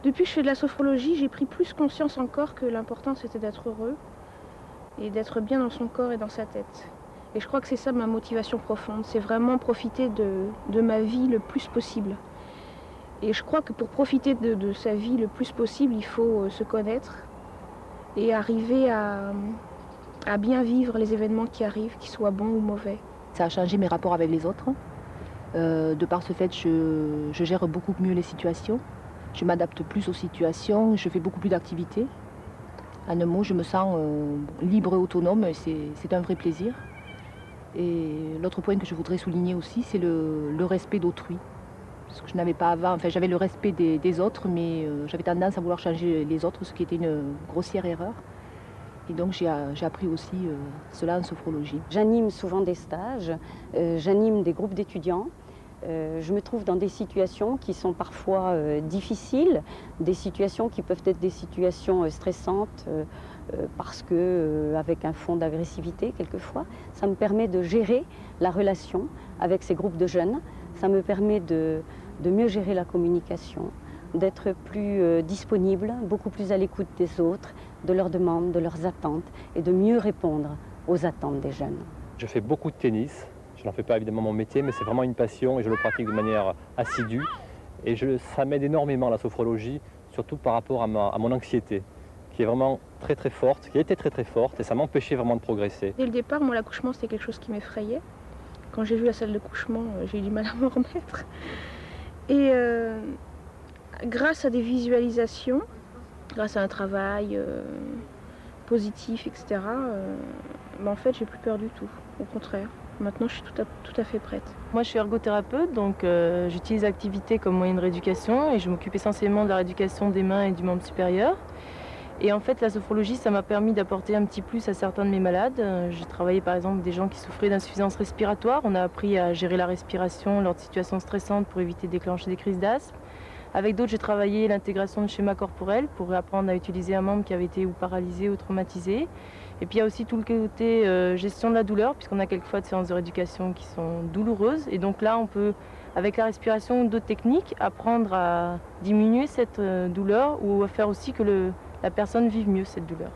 Depuis que je fais de la sophrologie, j'ai pris plus conscience encore que l'important c'était d'être heureux et d'être bien dans son corps et dans sa tête. Et je crois que c'est ça ma motivation profonde, c'est vraiment profiter de ma vie le plus possible. Et je crois que pour profiter de sa vie le plus possible, il faut se connaître et arriver à bien vivre les événements qui arrivent, qu'ils soient bons ou mauvais. Ça a changé mes rapports avec les autres. De par ce fait, je gère beaucoup mieux les situations. Je m'adapte plus aux situations, je fais beaucoup plus d'activités. En un mot, je me sens libre et autonome et c'est un vrai plaisir. Et l'autre point que je voudrais souligner aussi, c'est le respect d'autrui. Ce que je n'avais pas avant. Enfin, j'avais le respect des autres, mais j'avais tendance à vouloir changer les autres, ce qui était une grossière erreur. Et donc j'ai appris aussi cela en sophrologie. J'anime souvent des stages, j'anime des groupes d'étudiants. Je me trouve dans des situations qui sont parfois difficiles, des situations qui peuvent être des situations stressantes parce que, avec un fond d'agressivité quelquefois, ça me permet de gérer la relation avec ces groupes de jeunes, ça me permet de mieux gérer la communication, d'être plus disponible, beaucoup plus à l'écoute des autres, de leurs demandes, de leurs attentes et de mieux répondre aux attentes des jeunes. Je fais beaucoup de tennis. Je n'en fais pas évidemment mon métier, mais c'est vraiment une passion et je le pratique de manière assidue. Et ça m'aide énormément la sophrologie, surtout par rapport à mon anxiété, qui est vraiment très très forte, qui a été très très forte et ça m'empêchait vraiment de progresser. Dès le départ, moi, l'accouchement, c'était quelque chose qui m'effrayait. Quand j'ai vu la salle d'accouchement, j'ai eu du mal à m'en remettre. Et grâce à des visualisations, grâce à un travail positif, etc., en fait, j'ai plus peur du tout. Au contraire. Maintenant, je suis tout à fait prête. Moi, je suis ergothérapeute, donc j'utilise l'activité comme moyen de rééducation et je m'occupe essentiellement de la rééducation des mains et du membre supérieur. Et en fait, la sophrologie, ça m'a permis d'apporter un petit plus à certains de mes malades. J'ai travaillé par exemple avec des gens qui souffraient d'insuffisance respiratoire. On a appris à gérer la respiration lors de situations stressantes pour éviter de déclencher des crises d'asthme. Avec d'autres, j'ai travaillé l'intégration de schémas corporels pour apprendre à utiliser un membre qui avait été ou paralysé ou traumatisé. Et puis il y a aussi tout le côté gestion de la douleur, puisqu'on a quelquefois des séances de rééducation qui sont douloureuses. Et donc là, on peut, avec la respiration ou d'autres techniques, apprendre à diminuer cette douleur ou à faire aussi que la personne vive mieux cette douleur.